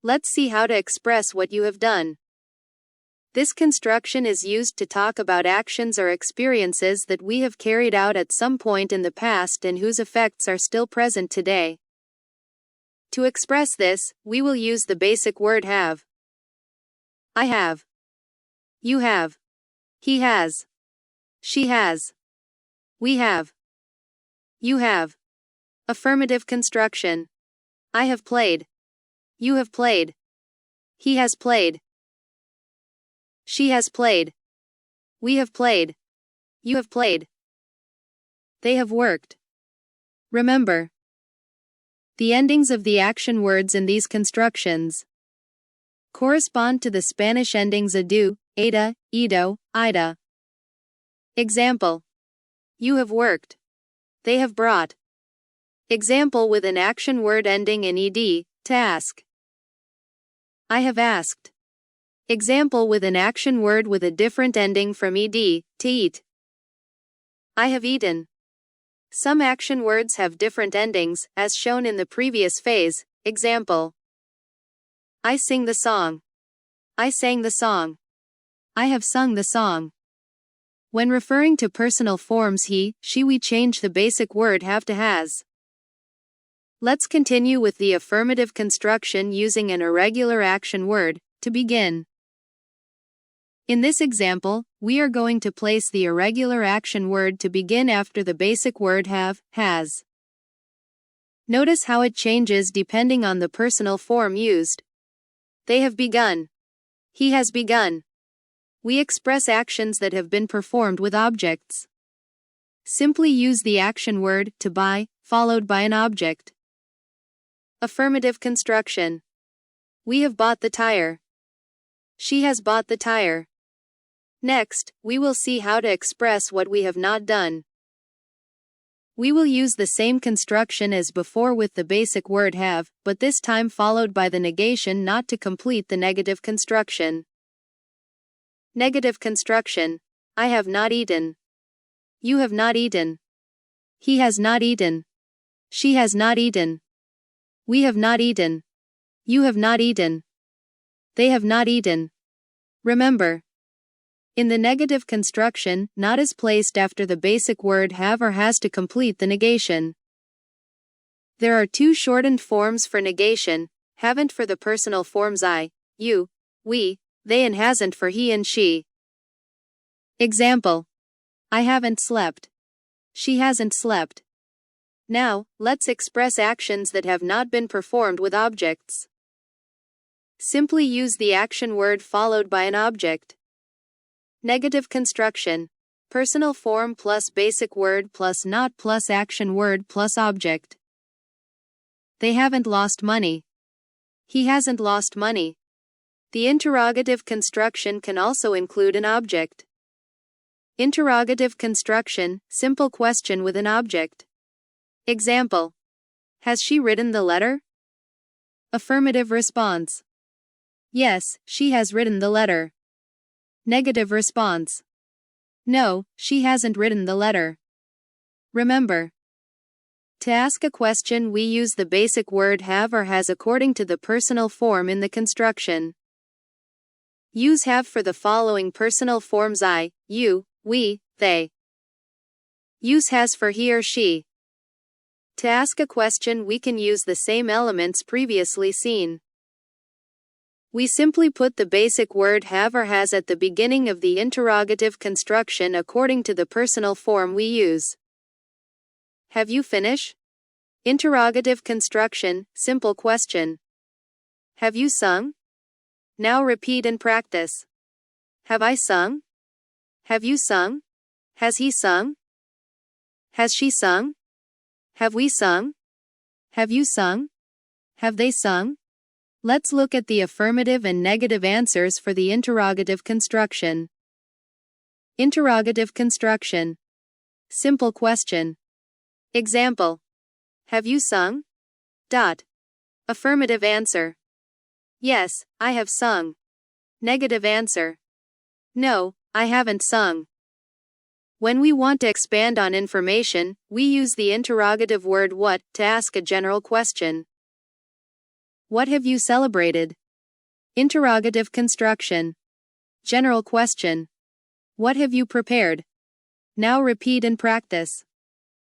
Let's see how to express what you have done. This construction is used to talk about actions or experiences that we have carried out at some point in the past and whose effects are still present today. To express this, we will use the basic word have. I have. You have. He has. She has. We have. You have. Affirmative construction. I have played. You have played. He has played. She has played. We have played. You have played. They have worked. Remember the endings of the action words in these constructions correspond to the Spanish endings ado, ada, ido, ida. Example. You have worked. They have brought. Example with an action word ending in ed, to ask. I have asked. Example with an action word with a different ending from ed, to eat. I have eaten. Some action words have different endings, as shown in the previous phase. Example. I sing the song. I sang the song. I have sung the song. When referring to personal forms he, she, we change the basic word have to has. Let's continue with the affirmative construction using an irregular action word, to begin. In this example, we are going to place the irregular action word to begin after the basic word have, has. Notice how it changes depending on the personal form used. They have begun. He has begun. We express actions that have been performed with objects. Simply use the action word, to buy, followed by an object. Affirmative construction. We have bought the tire. She has bought the tire. Next, we will see how to express what we have not done. We will use the same construction as before with the basic word have, but this time followed by the negation not to complete the negative construction. Negative construction. I have not eaten. You have not eaten. He has not eaten. She has not eaten. We have not eaten. You have not eaten. They have not eaten. Remember, in the negative construction, not is placed after the basic word have or has to complete the negation. There are two shortened forms for negation, haven't for the personal forms I, you, we, they, and hasn't for he and she. Example. I haven't slept. She hasn't slept. Now, let's express actions that have not been performed with objects. Simply use the action word followed by an object. Negative construction. Personal form plus basic word plus not plus action word plus object. They haven't lost money. He hasn't lost money. The interrogative construction can also include an object. Interrogative construction, simple question with an object. Example. Has she written the letter? Affirmative response. Yes, she has written the letter. Negative response. No, she hasn't written the letter. Remember, to ask a question we use the basic word have or has according to the personal form in the construction. Use have for the following personal forms I, you, we, they. Use has for he or she. To ask a question we can use the same elements previously seen. We simply put the basic word have or has at the beginning of the interrogative construction according to the personal form we use. Have you finished? Interrogative construction, simple question. Have you sung? Now repeat and practice. Have I sung? Have you sung? Has he sung? Has she sung? Have we sung? Have you sung? Have they sung? Let's look at the affirmative and negative answers for the interrogative construction. Interrogative construction. Simple question. Example. Have you sung? Dot. Affirmative answer. Yes, I have sung. Negative answer. No, I haven't sung. When we want to expand on information, we use the interrogative word what to ask a general question. What have you celebrated? Interrogative construction. General question. What have you prepared? Now repeat and practice.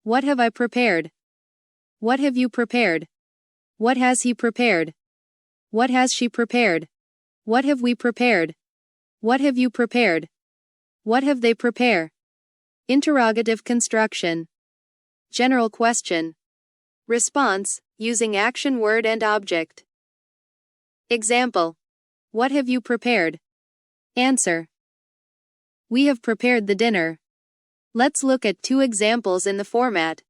What have I prepared? What have you prepared? What has he prepared? What has she prepared? What have we prepared? What have you prepared? What have they prepare? Interrogative construction. General question. Response, using action word and object. Example. What have you prepared? Answer. We have prepared the dinner. Let's look at 2 examples in the format.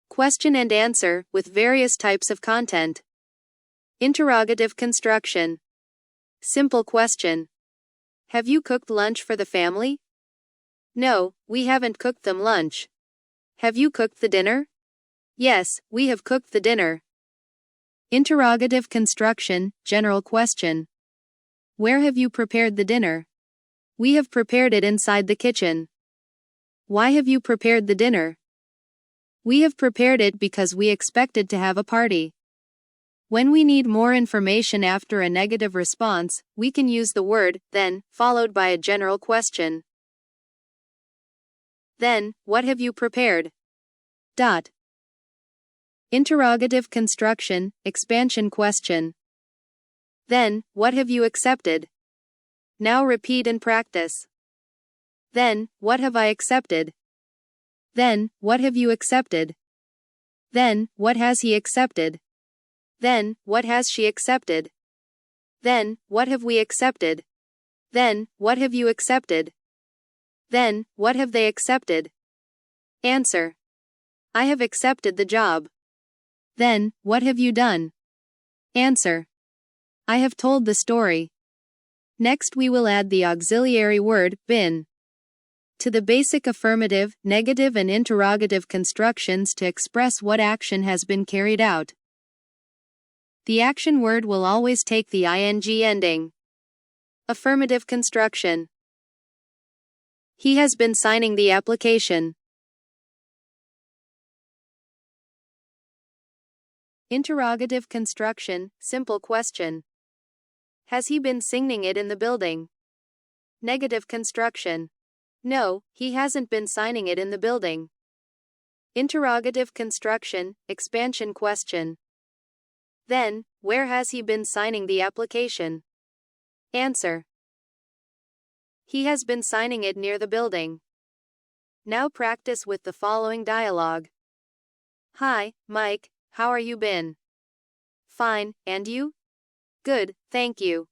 Question and answer, with various types of content. Interrogative construction. Simple question. Have you cooked lunch for the family? No, we haven't cooked them lunch. Have you cooked the dinner? Yes, we have cooked the dinner. Interrogative construction, general question. Where have you prepared the dinner? We have prepared it inside the kitchen. Why have you prepared the dinner? We have prepared it because we expected to have a party. When we need more information after a negative response, we can use the word then, followed by a general question. Then, what have you prepared? Dot. Interrogative construction, expansion question. Then, what have you accepted? Now repeat and practice. Then, what have I accepted? Then, what have you accepted? Then, what has he accepted? Then, what has she accepted? Then, what have we accepted? Then, what have you accepted? Then, what have they accepted? Answer. I have accepted the job. Then, what have you done? Answer. I have told the story. Next we will add the auxiliary word, been, to the basic affirmative, negative and interrogative constructions to express what action has been carried out. The action word will always take the ing ending. Affirmative construction. He has been signing the application. Interrogative construction, simple question. Has he been signing it in the building? Negative construction. No, he hasn't been signing it in the building. Interrogative construction, expansion question. Then, where has he been signing the application? Answer. He has been signing it near the building. Now practice with the following dialogue. Hi, Mike, how are you been? Fine, and you? Good, thank you.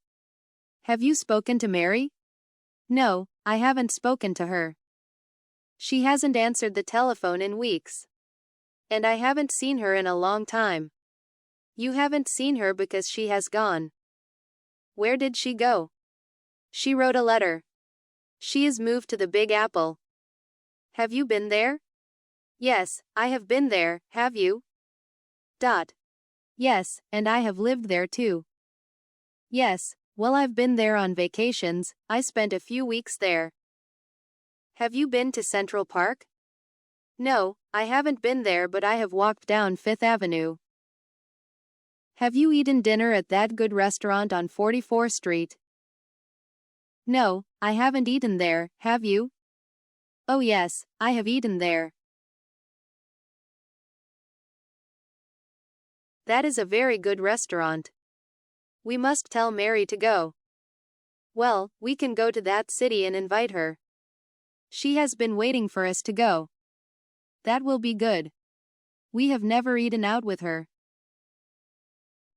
Have you spoken to Mary? No, I haven't spoken to her. She hasn't answered the telephone in weeks. And I haven't seen her in a long time. You haven't seen her because she has gone. Where did she go? She wrote a letter. She is moved to the Big Apple. Have you been there? Yes, I have been there, have you? Dot. Yes, and I have lived there too. Yes, well, I've been there on vacations, I spent a few weeks there. Have you been to Central Park? No, I haven't been there, but I have walked down Fifth Avenue. Have you eaten dinner at that good restaurant on 44th Street? No, I haven't eaten there, have you? Oh yes, I have eaten there. That is a very good restaurant. We must tell Mary to go. Well, we can go to that city and invite her. She has been waiting for us to go. That will be good. We have never eaten out with her.